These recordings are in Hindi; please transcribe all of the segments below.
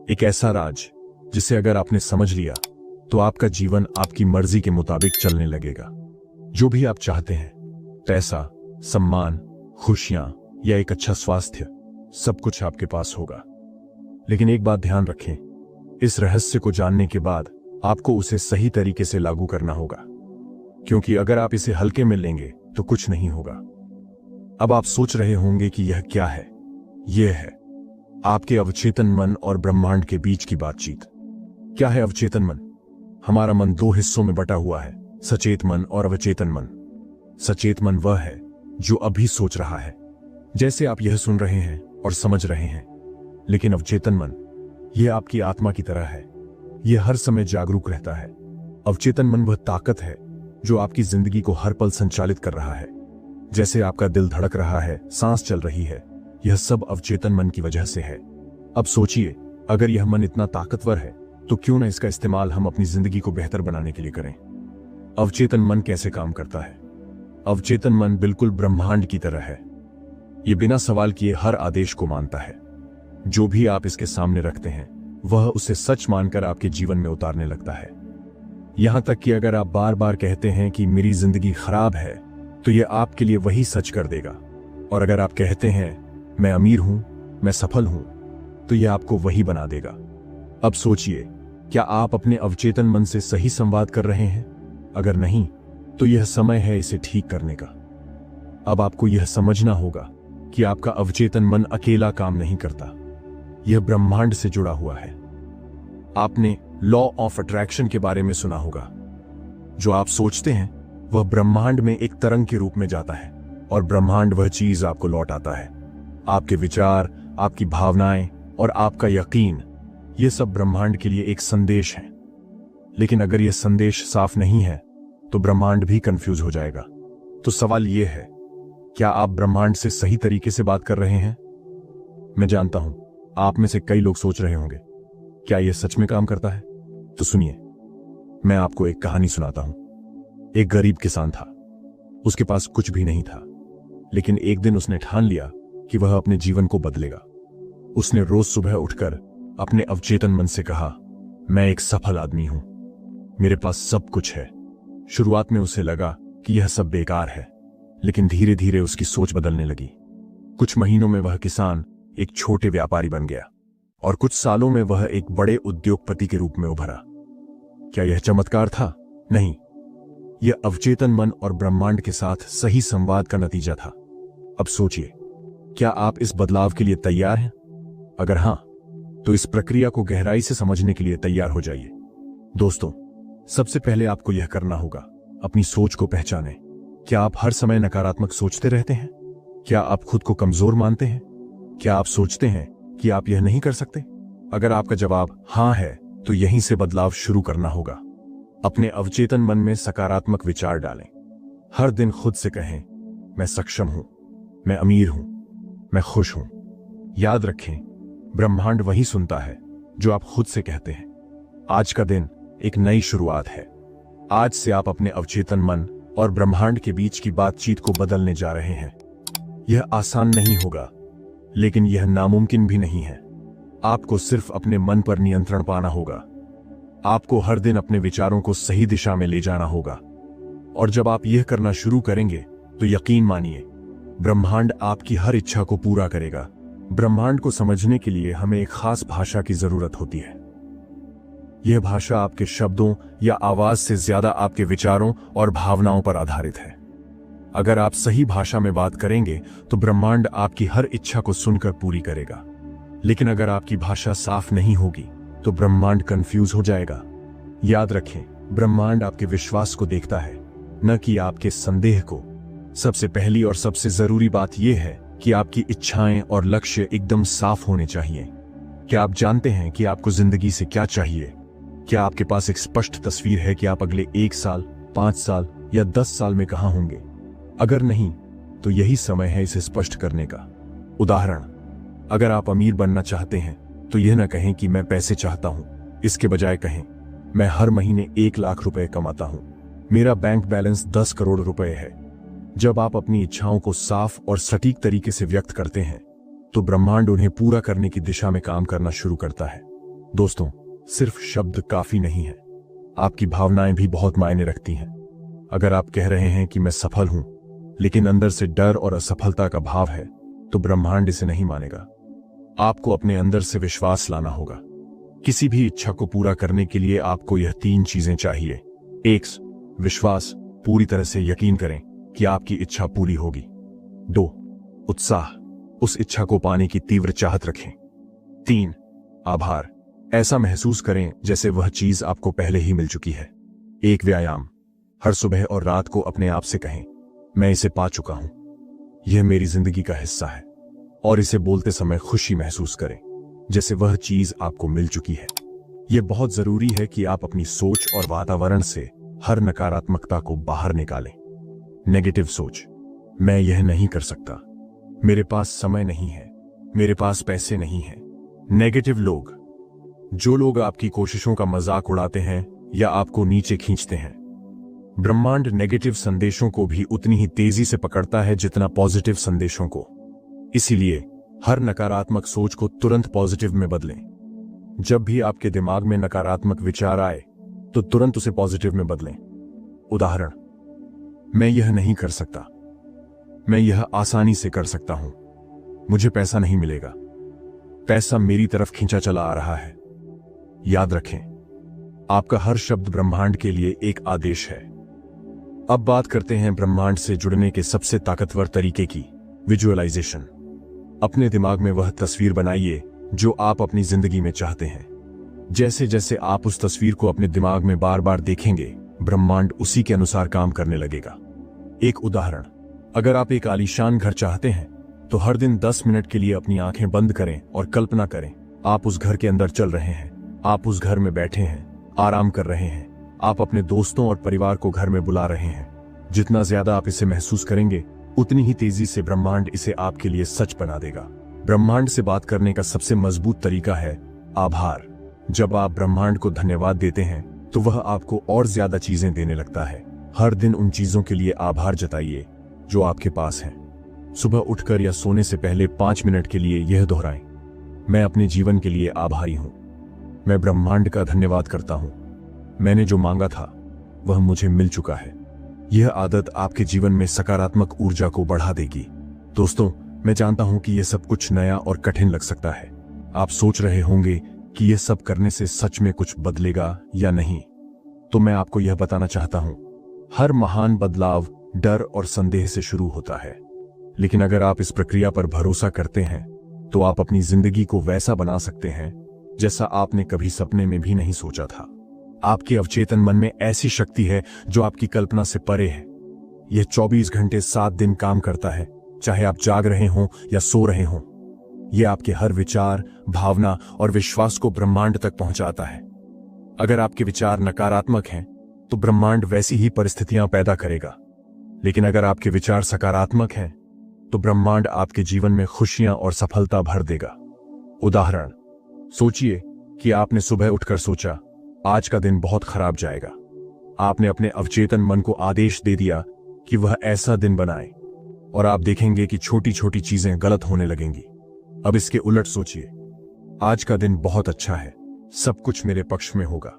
एक ऐसा राज जिसे अगर आपने समझ लिया तो आपका जीवन आपकी मर्जी के मुताबिक चलने लगेगा। जो भी आप चाहते हैं, पैसा, सम्मान, खुशियां या एक अच्छा स्वास्थ्य, सब कुछ आपके पास होगा। लेकिन एक बात ध्यान रखें, इस रहस्य को जानने के बाद आपको उसे सही तरीके से लागू करना होगा, क्योंकि अगर आप इसे हल्के में लेंगे तो कुछ नहीं होगा। अब आप सोच रहे होंगे कि यह क्या है। यह है आपके अवचेतन मन और ब्रह्मांड के बीच की बातचीत। क्या है अवचेतन मन? हमारा मन दो हिस्सों में बटा हुआ है, सचेत मन और अवचेतन मन। सचेत मन वह है जो अभी सोच रहा है, जैसे आप यह सुन रहे हैं और समझ रहे हैं। लेकिन अवचेतन मन, यह आपकी आत्मा की तरह है, यह हर समय जागरूक रहता है। अवचेतन मन वह ताकत है जो आपकी जिंदगी को हर पल संचालित कर रहा है। जैसे आपका दिल धड़क रहा है, सांस चल रही है, यह सब अवचेतन मन की वजह से है। अब सोचिए, अगर यह मन इतना ताकतवर है तो क्यों न इसका इस्तेमाल हम अपनी जिंदगी को बेहतर बनाने के लिए करें। अवचेतन मन कैसे काम करता है? अवचेतन मन बिल्कुल ब्रह्मांड की तरह है। यह बिना सवाल किए हर आदेश को मानता है। जो भी आप इसके सामने रखते हैं वह उसे सच मानकर आपके जीवन में उतारने लगता है। यहां तक कि अगर आप बार बार कहते हैं कि मेरी जिंदगी खराब है, तो यह आपके लिए वही सच कर देगा। और अगर आप कहते हैं मैं अमीर हूं, मैं सफल हूं, तो यह आपको वही बना देगा। अब सोचिए, क्या आप अपने अवचेतन मन से सही संवाद कर रहे हैं? अगर नहीं, तो यह समय है इसे ठीक करने का। अब आपको यह समझना होगा कि आपका अवचेतन मन अकेला काम नहीं करता, यह ब्रह्मांड से जुड़ा हुआ है। आपने लॉ ऑफ अट्रैक्शन के बारे में सुना होगा। जो आप सोचते हैं वह ब्रह्मांड में एक तरंग के रूप में जाता है और ब्रह्मांड वह चीज आपको लौट आता है। आपके विचार, आपकी भावनाएं और आपका यकीन, यह सब ब्रह्मांड के लिए एक संदेश है। लेकिन अगर यह संदेश साफ नहीं है तो ब्रह्मांड भी कंफ्यूज हो जाएगा। तो सवाल यह है, क्या आप ब्रह्मांड से सही तरीके से बात कर रहे हैं? मैं जानता हूं आप में से कई लोग सोच रहे होंगे, क्या यह सच में काम करता है? तो सुनिए, मैं आपको एक कहानी सुनाता हूं। एक गरीब किसान था, उसके पास कुछ भी नहीं था, लेकिन एक दिन उसने ठान लिया कि वह अपने जीवन को बदलेगा। उसने रोज सुबह उठकर अपने अवचेतन मन से कहा, मैं एक सफल आदमी हूं, मेरे पास सब कुछ है। शुरुआत में उसे लगा कि यह सब बेकार है, लेकिन धीरे धीरे उसकी सोच बदलने लगी। कुछ महीनों में वह किसान एक छोटे व्यापारी बन गया और कुछ सालों में वह एक बड़े उद्योगपति के रूप में उभरा। क्या यह चमत्कार था? नहीं, यह अवचेतन मन और ब्रह्मांड के साथ सही संवाद का नतीजा था। अब सोचिए, क्या आप इस बदलाव के लिए तैयार हैं? अगर हां, तो इस प्रक्रिया को गहराई से समझने के लिए तैयार हो जाइए। दोस्तों, सबसे पहले आपको यह करना होगा, अपनी सोच को पहचानें। क्या आप हर समय नकारात्मक सोचते रहते हैं? क्या आप खुद को कमजोर मानते हैं? क्या आप सोचते हैं कि आप यह नहीं कर सकते? अगर आपका जवाब हां है, तो यहीं से बदलाव शुरू करना होगा। अपने अवचेतन मन में सकारात्मक विचार डालें। हर दिन खुद से कहें, मैं सक्षम हूं, मैं अमीर हूं, मैं खुश हूं। याद रखें, ब्रह्मांड वही सुनता है जो आप खुद से कहते हैं। आज का दिन एक नई शुरुआत है। आज से आप अपने अवचेतन मन और ब्रह्मांड के बीच की बातचीत को बदलने जा रहे हैं। यह आसान नहीं होगा, लेकिन यह नामुमकिन भी नहीं है। आपको सिर्फ अपने मन पर नियंत्रण पाना होगा। आपको हर दिन अपने विचारों को सही दिशा में ले जाना होगा। और जब आप यह करना शुरू करेंगे तो यकीन मानिए, ब्रह्मांड आपकी हर इच्छा को पूरा करेगा। ब्रह्मांड को समझने के लिए हमें एक खास भाषा की जरूरत होती है। यह भाषा आपके शब्दों या आवाज से ज्यादा आपके विचारों और भावनाओं पर आधारित है। अगर आप सही भाषा में बात करेंगे तो ब्रह्मांड आपकी हर इच्छा को सुनकर पूरी करेगा। लेकिन अगर आपकी भाषा साफ नहीं होगी तो ब्रह्मांड कंफ्यूज हो जाएगा। याद रखें, ब्रह्मांड आपके विश्वास को देखता है, न कि आपके संदेह को। सबसे पहली और सबसे जरूरी बात यह है कि आपकी इच्छाएं और लक्ष्य एकदम साफ होने चाहिए। क्या आप जानते हैं कि आपको जिंदगी से क्या चाहिए? क्या आपके पास एक स्पष्ट तस्वीर है कि आप अगले 1 साल, 5 साल या 10 साल में कहां होंगे? अगर नहीं, तो यही समय है इसे स्पष्ट करने का। उदाहरण, अगर आप अमीर बनना चाहते हैं तो यह न कहें कि मैं पैसे चाहता हूं, इसके बजाय कहें, मैं हर महीने 1 लाख रुपए कमाता हूं, मेरा बैंक बैलेंस 10 करोड़ रुपए है। जब आप अपनी इच्छाओं को साफ और सटीक तरीके से व्यक्त करते हैं तो ब्रह्मांड उन्हें पूरा करने की दिशा में काम करना शुरू करता है। दोस्तों, सिर्फ शब्द काफी नहीं है, आपकी भावनाएं भी बहुत मायने रखती हैं। अगर आप कह रहे हैं कि मैं सफल हूं, लेकिन अंदर से डर और असफलता का भाव है, तो ब्रह्मांड इसे नहीं मानेगा। आपको अपने अंदर से विश्वास लाना होगा। किसी भी इच्छा को पूरा करने के लिए आपको यह 3 चीजें चाहिए। 1. विश्वास, पूरी तरह से यकीन करें कि आपकी इच्छा पूरी होगी। 2. उत्साह, उस इच्छा को पाने की तीव्र चाहत रखें। 3. आभार, ऐसा महसूस करें जैसे वह चीज आपको पहले ही मिल चुकी है। एक व्यायाम, हर सुबह और रात को अपने आप से कहें, मैं इसे पा चुका हूं, यह मेरी जिंदगी का हिस्सा है। और इसे बोलते समय खुशी महसूस करें जैसे वह चीज आपको मिल चुकी है। यह बहुत जरूरी है कि आप अपनी सोच और वातावरण से हर नकारात्मकता को बाहर निकालें। नेगेटिव सोच, मैं यह नहीं कर सकता, मेरे पास समय नहीं है, मेरे पास पैसे नहीं हैं। नेगेटिव लोग, जो लोग आपकी कोशिशों का मजाक उड़ाते हैं या आपको नीचे खींचते हैं। ब्रह्मांड नेगेटिव संदेशों को भी उतनी ही तेजी से पकड़ता है जितना पॉजिटिव संदेशों को। इसीलिए हर नकारात्मक सोच को तुरंत पॉजिटिव में बदलें। जब भी आपके दिमाग में नकारात्मक विचार आए तो तुरंत उसे पॉजिटिव में बदलें। उदाहरण, मैं यह नहीं कर सकता, मैं यह आसानी से कर सकता हूं, मुझे पैसा नहीं मिलेगा, पैसा मेरी तरफ खींचा चला आ रहा है। याद रखें, आपका हर शब्द ब्रह्मांड के लिए एक आदेश है। अब बात करते हैं ब्रह्मांड से जुड़ने के सबसे ताकतवर तरीके की, विजुअलाइजेशन। अपने दिमाग में वह तस्वीर बनाइए जो आप अपनी जिंदगी में चाहते हैं। जैसे जैसे आप उस तस्वीर को अपने दिमाग में बार बार देखेंगे, ब्रह्मांड उसी के अनुसार काम करने लगेगा। एक उदाहरण, अगर आप एक आलीशान घर चाहते हैं तो हर दिन 10 मिनट के लिए अपनी आंखें बंद करें और कल्पना करें आप उस घर के अंदर चल रहे हैं, आप उस घर में बैठे हैं, आराम कर रहे हैं, आप अपने दोस्तों और परिवार को घर में बुला रहे हैं। जितना ज्यादा आप इसे महसूस करेंगे, उतनी ही तेजी से ब्रह्मांड इसे आपके लिए सच बना देगा। ब्रह्मांड से बात करने का सबसे मजबूत तरीका है आभार। जब आप ब्रह्मांड को धन्यवाद देते हैं तो वह आपको और ज्यादा चीजें देने लगता है। हर दिन उन चीजों के लिए आभार जताइए जो आपके पास हैं। सुबह उठकर या सोने से पहले 5 मिनट के लिए यह दोहराएं, मैं अपने जीवन के लिए आभारी हूं, मैं ब्रह्मांड का धन्यवाद करता हूं, मैंने जो मांगा था वह मुझे मिल चुका है। यह आदत आपके जीवन में सकारात्मक ऊर्जा को बढ़ा देगी। दोस्तों, मैं जानता हूं कि यह सब कुछ नया और कठिन लग सकता है। आप सोच रहे होंगे कि यह सब करने से सच में कुछ बदलेगा या नहीं। तो मैं आपको यह बताना चाहता हूं, हर महान बदलाव डर और संदेह से शुरू होता है। लेकिन अगर आप इस प्रक्रिया पर भरोसा करते हैं तो आप अपनी जिंदगी को वैसा बना सकते हैं जैसा आपने कभी सपने में भी नहीं सोचा था। आपके अवचेतन मन में ऐसी शक्ति है जो आपकी कल्पना से परे है। यह 24 घंटे 7 दिन काम करता है, चाहे आप जाग रहे हों या सो रहे हों। यह आपके हर विचार, भावना और विश्वास को ब्रह्मांड तक पहुंचाता है। अगर आपके विचार नकारात्मक हैं तो ब्रह्मांड वैसी ही परिस्थितियां पैदा करेगा। लेकिन अगर आपके विचार सकारात्मक हैं तो ब्रह्मांड आपके जीवन में खुशियां और सफलता भर देगा। उदाहरण, सोचिए कि आपने सुबह उठकर सोचा आज का दिन बहुत खराब जाएगा। आपने अपने अवचेतन मन को आदेश दे दिया कि वह ऐसा दिन बनाए और आप देखेंगे कि छोटी छोटी चीजें गलत होने लगेंगी। अब इसके उलट सोचिए, आज का दिन बहुत अच्छा है, सब कुछ मेरे पक्ष में होगा।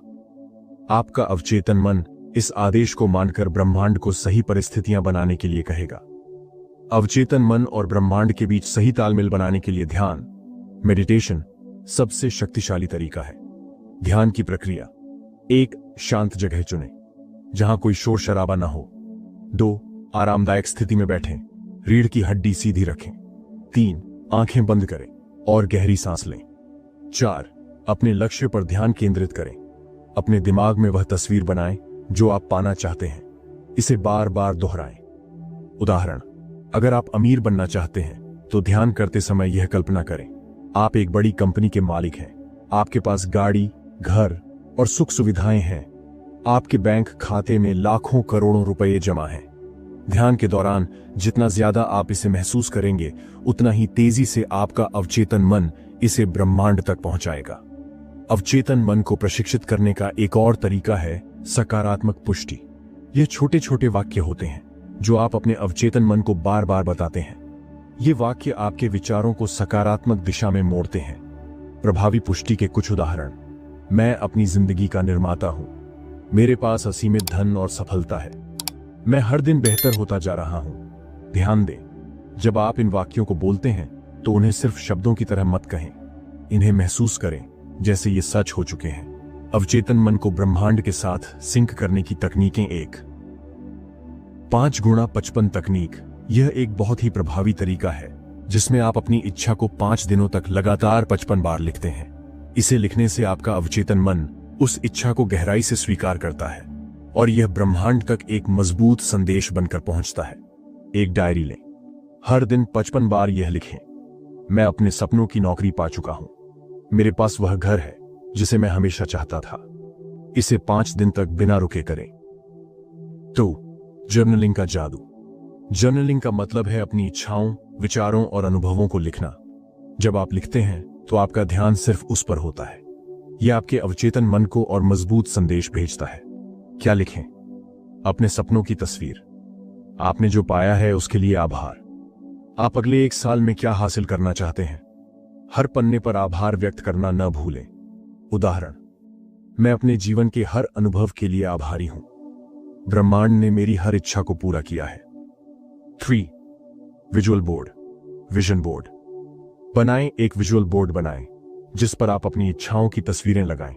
आपका अवचेतन मन इस आदेश को मानकर ब्रह्मांड को सही परिस्थितियां बनाने के लिए कहेगा। अवचेतन मन और ब्रह्मांड के बीच सही तालमेल बनाने के लिए ध्यान, मेडिटेशन सबसे शक्तिशाली तरीका है। ध्यान की प्रक्रिया, 1. शांत जगह चुनें जहां कोई शोर शराबा ना हो। 2. आरामदायक स्थिति में बैठें, रीढ़ की हड्डी सीधी रखें। 3. आंखें बंद करें और गहरी सांस लें। 4. अपने लक्ष्य पर ध्यान केंद्रित करें। अपने दिमाग में वह तस्वीर बनाएं जो आप पाना चाहते हैं, इसे बार बार दोहराएं। उदाहरण, अगर आप अमीर बनना चाहते हैं तो ध्यान करते समय यह कल्पना करें आप एक बड़ी कंपनी के मालिक हैं, आपके पास गाड़ी, घर और सुख सुविधाएं हैं, आपके बैंक खाते में लाखों करोड़ों रुपए जमा हैं। ध्यान के दौरान जितना ज्यादा आप इसे महसूस करेंगे, उतना ही तेजी से आपका अवचेतन मन इसे ब्रह्मांड तक पहुंचाएगा। अवचेतन मन को प्रशिक्षित करने का एक और तरीका है सकारात्मक पुष्टि। ये छोटे छोटे वाक्य होते हैं जो आप अपने अवचेतन मन को बार बार बताते हैं। ये वाक्य आपके विचारों को सकारात्मक दिशा में मोड़ते हैं। प्रभावी पुष्टि के कुछ उदाहरण, मैं अपनी जिंदगी का निर्माता हूं। मेरे पास असीमित धन और सफलता है। मैं हर दिन बेहतर होता जा रहा हूं। ध्यान दें, जब आप इन वाक्यों को बोलते हैं तो उन्हें सिर्फ शब्दों की तरह मत कहें। इन्हें महसूस करें जैसे ये सच हो चुके हैं। अवचेतन मन को ब्रह्मांड के साथ सिंक करने की तकनीकें। 5 गुणा 55 तकनीक। यह एक बहुत ही प्रभावी तरीका है जिसमें आप अपनी इच्छा को 5 दिनों तक लगातार 55 बार लिखते हैं। इसे लिखने से आपका अवचेतन मन उस इच्छा को गहराई से स्वीकार करता है और यह ब्रह्मांड तक एक मजबूत संदेश बनकर पहुंचता है। एक डायरी लें। हर दिन 55 बार यह लिखें, मैं अपने सपनों की नौकरी पा चुका हूं। मेरे पास वह घर है जिसे मैं हमेशा चाहता था। इसे 5 दिन तक बिना रुके करें। तो जर्नलिंग का जादू। जर्नलिंग का मतलब है अपनी इच्छाओं, विचारों और अनुभवों को लिखना। जब आप लिखते हैं तो आपका ध्यान सिर्फ उस पर होता है। यह आपके अवचेतन मन को और मजबूत संदेश भेजता है। क्या लिखें? अपने सपनों की तस्वीर। आपने जो पाया है उसके लिए आभार। आप अगले 1 साल में क्या हासिल करना चाहते हैं? हर पन्ने पर आभार व्यक्त करना न भूलें। उदाहरण, मैं अपने जीवन के हर अनुभव के लिए आभारी हूं। ब्रह्मांड ने मेरी हर इच्छा को पूरा किया है। 3. Visual board. विजन बोर्ड बनाएं। एक विजुअल बोर्ड बनाएं जिस पर आप अपनी इच्छाओं की तस्वीरें लगाएं।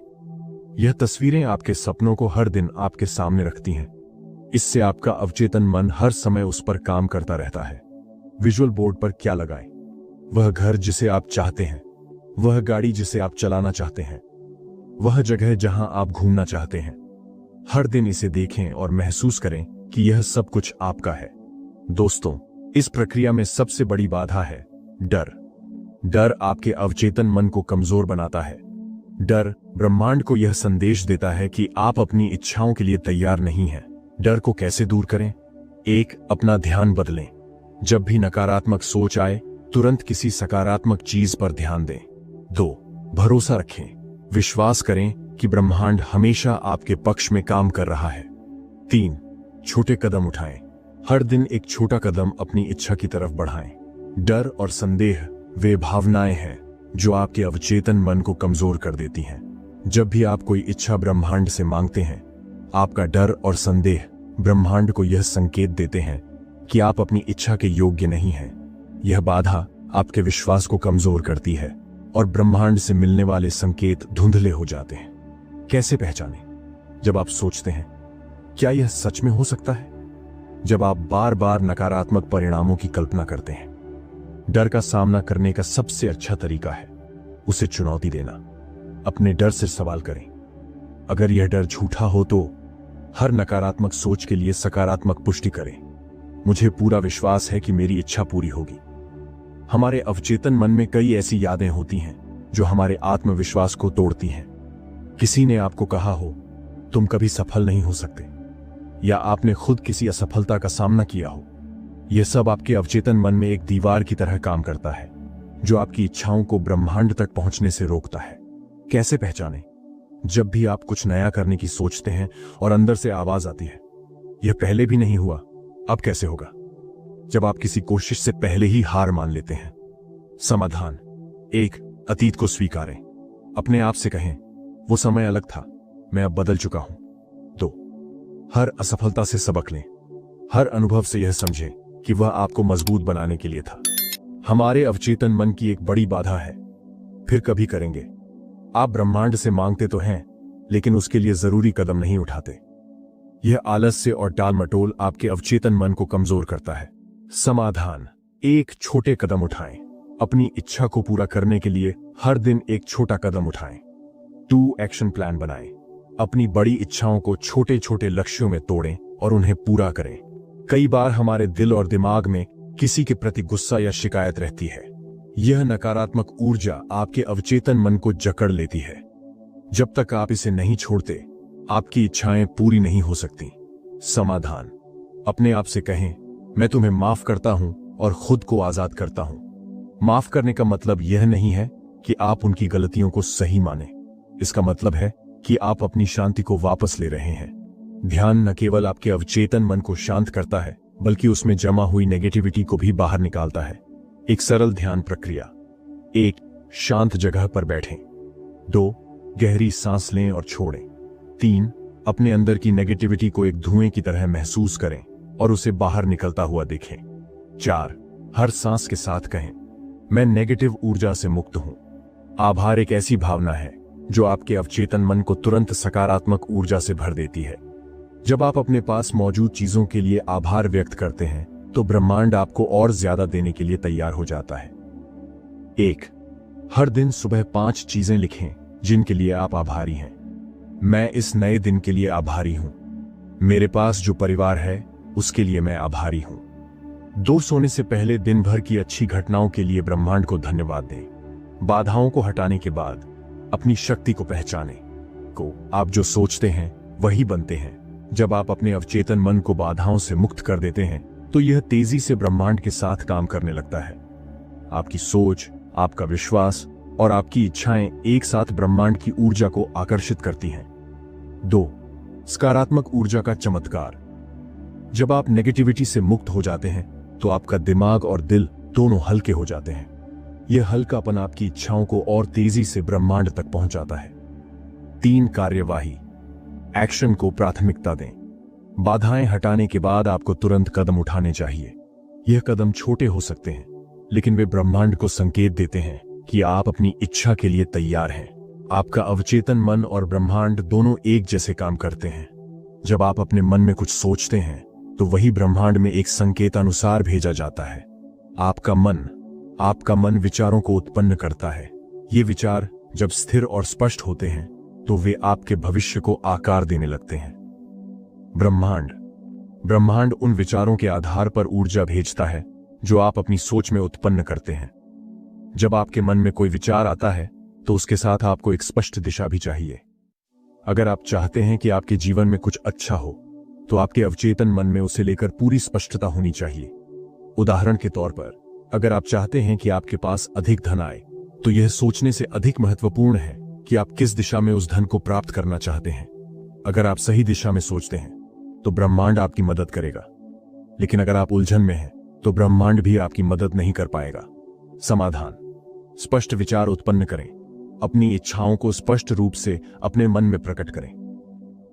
यह तस्वीरें आपके सपनों को हर दिन आपके सामने रखती हैं। इससे आपका अवचेतन मन हर समय उस पर काम करता रहता है। विजुअल बोर्ड पर क्या लगाएं? वह घर जिसे आप चाहते हैं, वह गाड़ी जिसे आप चलाना चाहते हैं, वह जगह जहां आप घूमना चाहते हैं। हर दिन इसे देखें और महसूस करें कि यह सब कुछ आपका है। दोस्तों, इस प्रक्रिया में सबसे बड़ी बाधा है डर। डर आपके अवचेतन मन को कमजोर बनाता है। डर ब्रह्मांड को यह संदेश देता है कि आप अपनी इच्छाओं के लिए तैयार नहीं हैं। डर को कैसे दूर करें? 1. अपना ध्यान बदलें। जब भी नकारात्मक सोच आए, तुरंत किसी सकारात्मक चीज पर ध्यान दें। 2. भरोसा रखें। विश्वास करें कि ब्रह्मांड हमेशा आपके पक्ष में काम कर रहा है। 3. छोटे कदम उठाएं। हर दिन एक छोटा कदम अपनी इच्छा की तरफ बढ़ाएं। डर और संदेह वे भावनाएं हैं जो आपके अवचेतन मन को कमजोर कर देती हैं। जब भी आप कोई इच्छा ब्रह्मांड से मांगते हैं, आपका डर और संदेह ब्रह्मांड को यह संकेत देते हैं कि आप अपनी इच्छा के योग्य नहीं हैं। यह बाधा आपके विश्वास को कमजोर करती है और ब्रह्मांड से मिलने वाले संकेत धुंधले हो जाते हैं। कैसे पहचानें? जब आप सोचते हैं, क्या यह सच में हो सकता है? जब आप बार बार नकारात्मक परिणामों की कल्पना करते हैं। डर का सामना करने का सबसे अच्छा तरीका है उसे चुनौती देना। अपने डर से सवाल करें, अगर यह डर झूठा हो तो हर नकारात्मक सोच के लिए सकारात्मक पुष्टि करें, मुझे पूरा विश्वास है कि मेरी इच्छा पूरी होगी। हमारे अवचेतन मन में कई ऐसी यादें होती हैं जो हमारे आत्मविश्वास को तोड़ती हैं। किसी ने आपको कहा हो, तुम कभी सफल नहीं हो सकते, या आपने खुद किसी असफलता का सामना किया हो। यह सब आपके अवचेतन मन में एक दीवार की तरह काम करता है जो आपकी इच्छाओं को ब्रह्मांड तक पहुंचने से रोकता है। कैसे पहचानें? जब भी आप कुछ नया करने की सोचते हैं और अंदर से आवाज आती है, यह पहले भी नहीं हुआ, अब कैसे होगा? जब आप किसी कोशिश से पहले ही हार मान लेते हैं। समाधान: 1. अतीत को स्वीकारें। अपने आप से कहें, वो समय अलग था, मैं अब बदल चुका हूं। 2. हर असफलता से सबक लें। हर अनुभव से यह समझें कि वह आपको मजबूत बनाने के लिए था। हमारे अवचेतन मन की एक बड़ी बाधा है, फिर कभी करेंगे। आप ब्रह्मांड से मांगते तो हैं, लेकिन उसके लिए जरूरी कदम नहीं उठाते। यह आलस्य और टालमटोल आपके अवचेतन मन को कमजोर करता है। समाधान: 1. छोटे कदम उठाएं। अपनी इच्छा को पूरा करने के लिए हर दिन एक छोटा कदम उठाएं। 2. एक्शन प्लान बनाएं। अपनी बड़ी इच्छाओं को छोटे छोटे लक्ष्यों में तोड़ें और उन्हें पूरा करें। कई बार हमारे दिल और दिमाग में किसी के प्रति गुस्सा या शिकायत रहती है। यह नकारात्मक ऊर्जा आपके अवचेतन मन को जकड़ लेती है। जब तक आप इसे नहीं छोड़ते, आपकी इच्छाएं पूरी नहीं हो सकती। समाधान: अपने आप से कहें, मैं तुम्हें माफ करता हूं और खुद को आजाद करता हूं। माफ करने का मतलब यह नहीं है कि आप उनकी गलतियों को सही माने। इसका मतलब है कि आप अपनी शांति को वापस ले रहे हैं। ध्यान न केवल आपके अवचेतन मन को शांत करता है, बल्कि उसमें जमा हुई नेगेटिविटी को भी बाहर निकालता है। एक सरल ध्यान प्रक्रिया: 1. शांत जगह पर बैठें। 2. गहरी सांस लें और छोड़ें। 3. अपने अंदर की नेगेटिविटी को एक धुएं की तरह महसूस करें और उसे बाहर निकलता हुआ देखें। 4. हर सांस के साथ कहें, मैं नेगेटिव ऊर्जा से मुक्त हूं। आभार एक ऐसी भावना है जो आपके अवचेतन मन को तुरंत सकारात्मक ऊर्जा से भर देती है। जब आप अपने पास मौजूद चीजों के लिए आभार व्यक्त करते हैं तो ब्रह्मांड आपको और ज्यादा देने के लिए तैयार हो जाता है। 1. हर दिन सुबह 5 चीजें लिखें जिनके लिए आप आभारी हैं। मैं इस नए दिन के लिए आभारी हूं। मेरे पास जो परिवार है उसके लिए मैं आभारी हूं। 2. सोने से पहले दिन भर की अच्छी घटनाओं के लिए ब्रह्मांड को धन्यवाद दें। बाधाओं को हटाने के बाद अपनी शक्ति को पहचानें। आप जो सोचते हैं वही बनते हैं। जब आप अपने अवचेतन मन को बाधाओं से मुक्त कर देते हैं तो यह तेजी से ब्रह्मांड के साथ काम करने लगता है। आपकी सोच, आपका विश्वास और आपकी इच्छाएं एक साथ ब्रह्मांड की ऊर्जा को आकर्षित करती हैं। 2. सकारात्मक ऊर्जा का चमत्कार। जब आप नेगेटिविटी से मुक्त हो जाते हैं तो आपका दिमाग और दिल दोनों हल्के हो जाते हैं। यह हल्कापन आपकी इच्छाओं को और तेजी से ब्रह्मांड तक पहुंचाता है। 3. कार्यवाही। एक्शन को प्राथमिकता दें। बाधाएं हटाने के बाद आपको तुरंत कदम उठाने चाहिए। यह कदम छोटे हो सकते हैं लेकिन वे ब्रह्मांड को संकेत देते हैं कि आप अपनी इच्छा के लिए तैयार हैं। आपका अवचेतन मन और ब्रह्मांड दोनों एक जैसे काम करते हैं। जब आप अपने मन में कुछ सोचते हैं तो वही ब्रह्मांड में एक संकेत अनुसार भेजा जाता है। आपका मन विचारों को उत्पन्न करता है। ये विचार जब स्थिर और स्पष्ट होते हैं तो वे आपके भविष्य को आकार देने लगते हैं। ब्रह्मांड उन विचारों के आधार पर ऊर्जा भेजता है जो आप अपनी सोच में उत्पन्न करते हैं। जब आपके मन में कोई विचार आता है तो उसके साथ आपको एक स्पष्ट दिशा भी चाहिए। अगर आप चाहते हैं कि आपके जीवन में कुछ अच्छा हो तो आपके अवचेतन मन में उसे लेकर पूरी स्पष्टता होनी चाहिए। उदाहरण के तौर पर, अगर आप चाहते हैं कि आपके पास अधिक धन आए तो यह सोचने से अधिक महत्वपूर्ण है कि आप किस दिशा में उस धन को प्राप्त करना चाहते हैं। अगर आप सही दिशा में सोचते हैं तो ब्रह्मांड आपकी मदद करेगा, लेकिन अगर आप उलझन में हैं तो ब्रह्मांड भी आपकी मदद नहीं कर पाएगा। समाधान। स्पष्ट विचार उत्पन्न करें। अपनी इच्छाओं को स्पष्ट रूप से अपने मन में प्रकट करें।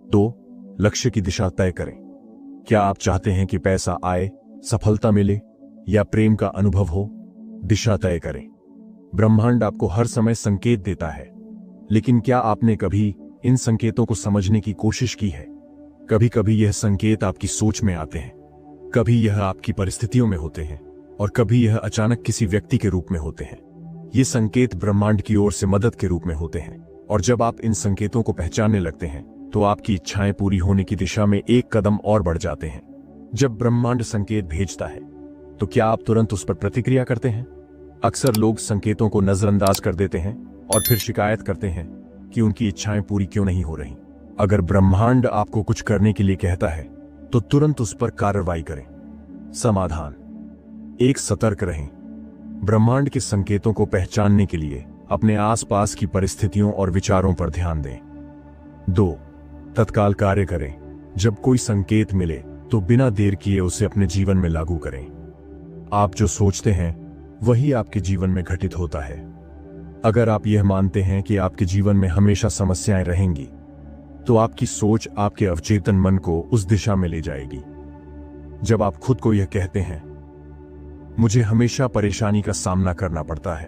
2. लक्ष्य की दिशा तय करें। क्या आप चाहते हैं कि पैसा आए, सफलता मिले या प्रेम का अनुभव हो? दिशा तय करें। ब्रह्मांड आपको हर समय संकेत देता है, लेकिन क्या आपने कभी इन संकेतों को समझने की कोशिश की है? कभी कभी यह संकेत आपकी सोच में आते हैं, कभी यह आपकी परिस्थितियों में होते हैं और कभी यह अचानक किसी व्यक्ति के रूप में होते हैं। ये संकेत ब्रह्मांड की ओर से मदद के रूप में होते हैं, और जब आप इन संकेतों को पहचानने लगते हैं तो आपकी इच्छाएं पूरी होने की दिशा में एक कदम और बढ़ जाते हैं। जब ब्रह्मांड संकेत भेजता है तो क्या आप तुरंत उस पर प्रतिक्रिया करते हैं? अक्सर लोग संकेतों को नजरअंदाज कर देते हैं और फिर शिकायत करते हैं कि उनकी इच्छाएं पूरी क्यों नहीं हो रही। अगर ब्रह्मांड आपको कुछ करने के लिए कहता है तो तुरंत उस पर कार्रवाई करें। समाधान। 1. सतर्क रहें। ब्रह्मांड के संकेतों को पहचानने के लिए अपने आसपास की परिस्थितियों और विचारों पर ध्यान दें। 2. तत्काल कार्य करें। जब कोई संकेत मिले तो बिना देर किए उसे अपने जीवन में लागू करें। आप जो सोचते हैं वही आपके जीवन में घटित होता है। अगर आप यह मानते हैं कि आपके जीवन में हमेशा समस्याएं रहेंगी तो आपकी सोच आपके अवचेतन मन को उस दिशा में ले जाएगी। जब आप खुद को यह कहते हैं, मुझे हमेशा परेशानी का सामना करना पड़ता है,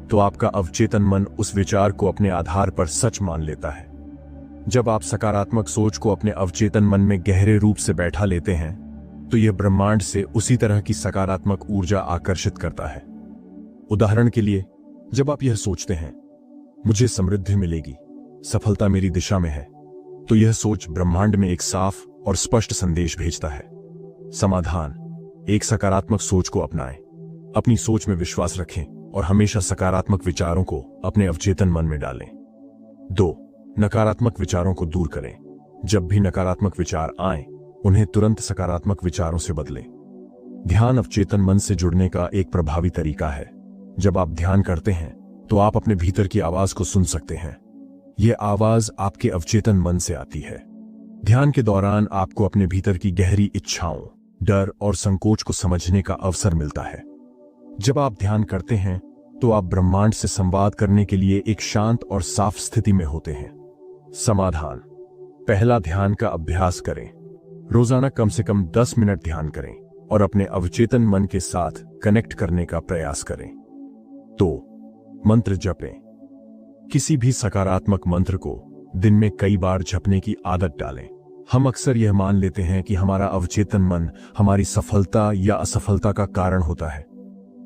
तो आपका अवचेतन मन उस विचार को अपने आधार पर सच मान लेता है। जब आप सकारात्मक सोच को अपने अवचेतन मन में गहरे रूप से बैठा लेते हैं तो यह ब्रह्मांड से उसी तरह की सकारात्मक ऊर्जा आकर्षित करता है। उदाहरण के लिए, जब आप यह सोचते हैं, मुझे समृद्धि मिलेगी, सफलता मेरी दिशा में है, तो यह सोच ब्रह्मांड में एक साफ और स्पष्ट संदेश भेजता है। समाधान। एक सकारात्मक सोच को अपनाएं। अपनी सोच में विश्वास रखें और हमेशा सकारात्मक विचारों को अपने अवचेतन मन में डालें। 2. नकारात्मक विचारों को दूर करें। जब भी नकारात्मक विचार आएं, उन्हें तुरंत सकारात्मक विचारों से बदलें। ध्यान अवचेतन मन से जुड़ने का एक प्रभावी तरीका है। जब आप ध्यान करते हैं तो आप अपने भीतर की आवाज को सुन सकते हैं। यह आवाज आपके अवचेतन मन से आती है। ध्यान के दौरान आपको अपने भीतर की गहरी इच्छाओं, डर और संकोच को समझने का अवसर मिलता है। जब आप ध्यान करते हैं तो आप ब्रह्मांड से संवाद करने के लिए एक शांत और साफ स्थिति में होते हैं। समाधान। पहला, ध्यान का अभ्यास करें। रोजाना कम से कम 10 मिनट ध्यान करें और अपने अवचेतन मन के साथ कनेक्ट करने का प्रयास करें। 2, मंत्र जपें। किसी भी सकारात्मक मंत्र को दिन में कई बार जपने की आदत डालें। हम अक्सर यह मान लेते हैं कि हमारा अवचेतन मन हमारी सफलता या असफलता का कारण होता है,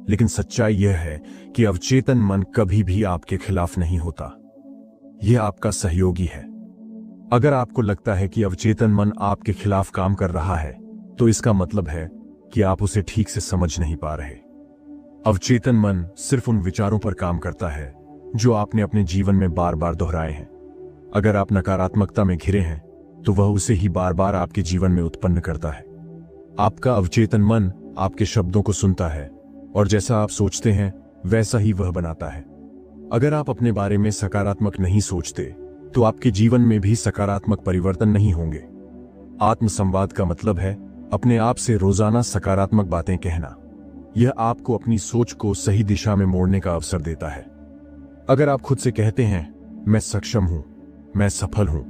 लेकिन सच्चाई यह है कि अवचेतन मन कभी भी आपके खिलाफ नहीं होता। यह आपका सहयोगी है। अगर आपको लगता है कि अवचेतन मन आपके खिलाफ काम कर रहा है, तो इसका मतलब है कि आप उसे ठीक से समझ नहीं पा रहे। अवचेतन मन सिर्फ उन विचारों पर काम करता है जो आपने अपने जीवन में बार बार दोहराए हैं। अगर आप नकारात्मकता में घिरे हैं, तो वह उसे ही बार बार आपके जीवन में उत्पन्न करता है। आपका अवचेतन मन आपके शब्दों को सुनता है और जैसा आप सोचते हैं वैसा ही वह बनाता है। अगर आप अपने बारे में सकारात्मक नहीं सोचते, तो आपके जीवन में भी सकारात्मक परिवर्तन नहीं होंगे। आत्मसंवाद का मतलब है अपने आप से रोजाना सकारात्मक बातें कहना। यह आपको अपनी सोच को सही दिशा में मोड़ने का अवसर देता है। अगर आप खुद से कहते हैं, मैं सक्षम हूं, मैं सफल हूं,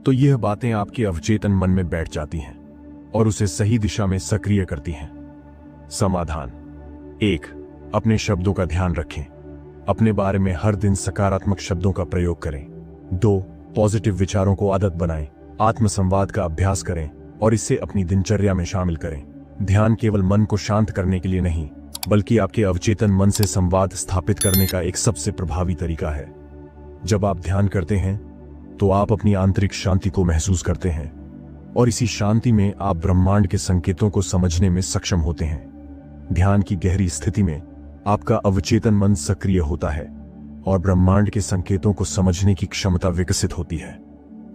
तो यह बातें आपके अवचेतन मन में बैठ जाती हैं और उसे सही दिशा में सक्रिय करती हैं। समाधान। 1, अपने शब्दों का ध्यान रखें। अपने बारे में हर दिन सकारात्मक शब्दों का प्रयोग करें। 2, पॉजिटिव विचारों को आदत बनाएं। आत्मसंवाद का अभ्यास करें और इसे अपनी दिनचर्या में शामिल करें। ध्यान केवल मन को शांत करने के लिए नहीं, बल्कि आपके अवचेतन मन से संवाद स्थापित करने का एक सबसे प्रभावी तरीका है। जब आप ध्यान करते हैं, तो आप अपनी आंतरिक शांति को महसूस करते हैं और इसी शांति में आप ब्रह्मांड के संकेतों को समझने में सक्षम होते हैं। ध्यान की गहरी स्थिति में आपका अवचेतन मन सक्रिय होता है और ब्रह्मांड के संकेतों को समझने की क्षमता विकसित होती है।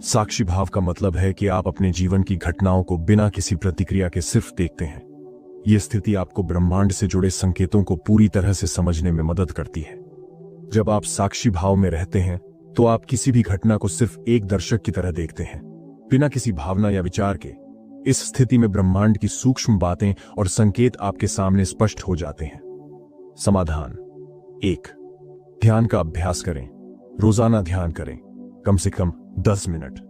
साक्षी भाव का मतलब है कि आप अपने जीवन की घटनाओं को बिना किसी प्रतिक्रिया के सिर्फ देखते हैं। यह स्थिति आपको ब्रह्मांड से जुड़े संकेतों को पूरी तरह से समझने में मदद करती है। जब आप साक्षी भाव में रहते हैं, तो आप किसी भी घटना को सिर्फ एक दर्शक की तरह देखते हैं, बिना किसी भावना या विचार के। इस स्थिति में ब्रह्मांड की सूक्ष्म बातें और संकेत आपके सामने स्पष्ट हो जाते हैं। समाधान। 1, ध्यान का अभ्यास करें। रोजाना ध्यान करें, कम से कम 10 मिनट।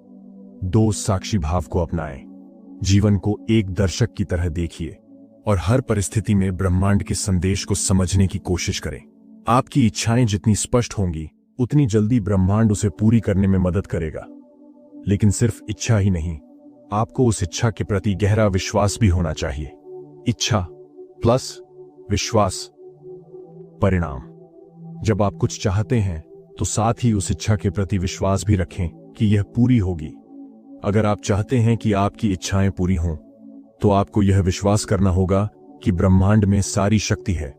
2, साक्षी भाव को अपनाएं। जीवन को एक दर्शक की तरह देखिए और हर परिस्थिति में ब्रह्मांड के संदेश को समझने की कोशिश करें। आपकी इच्छाएं जितनी स्पष्ट होंगी, उतनी जल्दी ब्रह्मांड उसे पूरी करने में मदद करेगा। लेकिन सिर्फ इच्छा ही नहीं, आपको उस इच्छा के प्रति गहरा विश्वास भी होना चाहिए। इच्छा प्लस विश्वास, परिणाम। जब आप कुछ चाहते हैं, तो साथ ही उस इच्छा के प्रति विश्वास भी रखें कि यह पूरी होगी। अगर आप चाहते हैं कि आपकी इच्छाएं पूरी हों, तो आपको यह विश्वास करना होगा कि ब्रह्मांड में सारी शक्ति है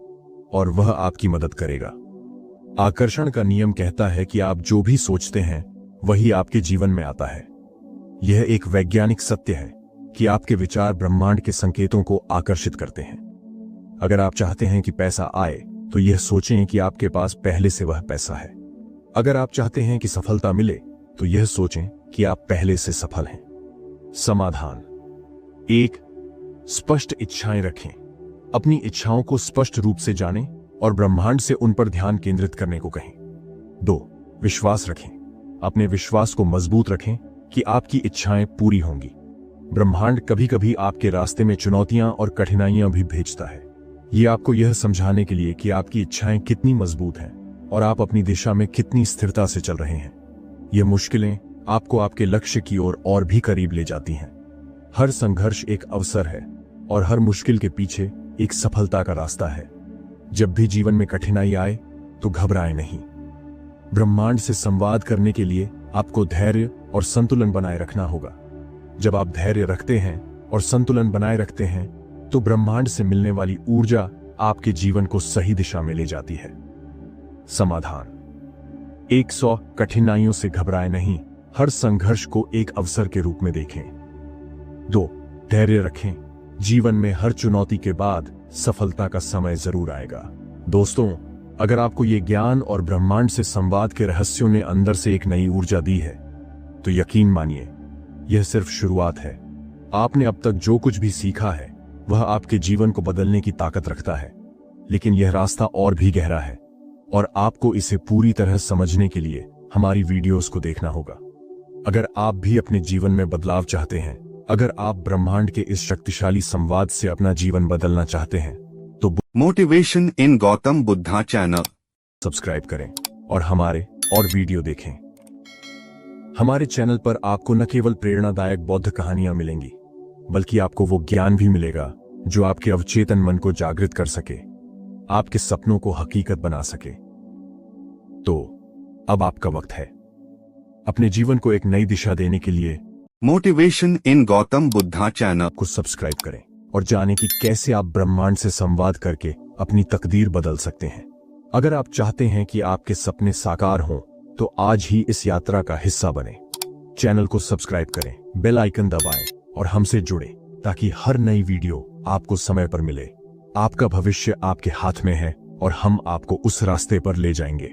और वह आपकी मदद करेगा। आकर्षण का नियम कहता है कि आप जो भी सोचते हैं, वही आपके जीवन में आता है। यह एक वैज्ञानिक सत्य है कि आपके विचार ब्रह्मांड के संकेतों को आकर्षित करते हैं। अगर आप चाहते हैं कि पैसा आए, तो यह सोचें कि आपके पास पहले से वह पैसा है। अगर आप चाहते हैं कि सफलता मिले, तो यह सोचें कि आप पहले से सफल हैं। समाधान। 1, स्पष्ट इच्छाएं रखें। अपनी इच्छाओं को स्पष्ट रूप से जानें और ब्रह्मांड से उन पर ध्यान केंद्रित करने को कहें। 2, विश्वास रखें। अपने विश्वास को मजबूत रखें कि आपकी इच्छाएं पूरी होंगी। ब्रह्मांड कभी कभी आपके रास्ते में चुनौतियां और कठिनाइयां भी भेजता है। ये आपको यह समझाने के लिए कि आपकी इच्छाएं कितनी मजबूत हैं और आप अपनी दिशा में कितनी स्थिरता से चल रहे हैं। ये मुश्किलें आपको आपके लक्ष्य की ओर और भी करीब ले जाती हैं। हर संघर्ष एक अवसर है और हर मुश्किल के पीछे एक सफलता का रास्ता है। जब भी जीवन में कठिनाई आए, तो घबराएं नहीं। ब्रह्मांड से संवाद करने के लिए आपको धैर्य और संतुलन बनाए रखना होगा। जब आप धैर्य रखते हैं और संतुलन बनाए रखते हैं, तो ब्रह्मांड से मिलने वाली ऊर्जा आपके जीवन को सही दिशा में ले जाती है। समाधान। 100 कठिनाइयों से घबराएं नहीं, हर संघर्ष को एक अवसर के रूप में देखें। 2, धैर्य रखें। जीवन में हर चुनौती के बाद सफलता का समय जरूर आएगा। दोस्तों, अगर आपको ये ज्ञान और ब्रह्मांड से संवाद के रहस्यों ने अंदर से एक नई ऊर्जा दी है, तो यकीन मानिए, यह सिर्फ शुरुआत है। आपने अब तक जो कुछ भी सीखा है, वह आपके जीवन को बदलने की ताकत रखता है। लेकिन यह रास्ता और भी गहरा है और आपको इसे पूरी तरह समझने के लिए हमारी वीडियोस को देखना होगा। अगर आप भी अपने जीवन में बदलाव चाहते हैं, अगर आप ब्रह्मांड के इस शक्तिशाली संवाद से अपना जीवन बदलना चाहते हैं, तो motivation in Gautam Buddha channel subscribe करें और हमारे और वीडियो देखें। हमारे चैनल पर आपको न केवल प्रेरणादायक बौद्ध कहानियां मिलेंगी, बल्कि आपको वो ज्ञान भी मिलेगा जो आपके अवचेतन मन को जागृत कर सके, आपके सपनों को हकीकत बना सके। तो अब आपका वक्त है अपने जीवन को एक नई दिशा देने के लिए motivation in Gautam Buddha channel को सब्सक्राइब करें और जानें कि कैसे आप ब्रह्मांड से संवाद करके अपनी तकदीर बदल सकते हैं। अगर आप चाहते हैं कि आपके सपने साकार हों, तो आज ही इस यात्रा का हिस्सा बने। चैनल को सब्सक्राइब करें, बेल आइकन दबाएं और हमसे जुड़ें, ताकि हर नई वीडियो आपको समय पर मिले। आपका भविष्य आपके हाथ में है और हम आपको उस रास्ते पर ले जाएंगे।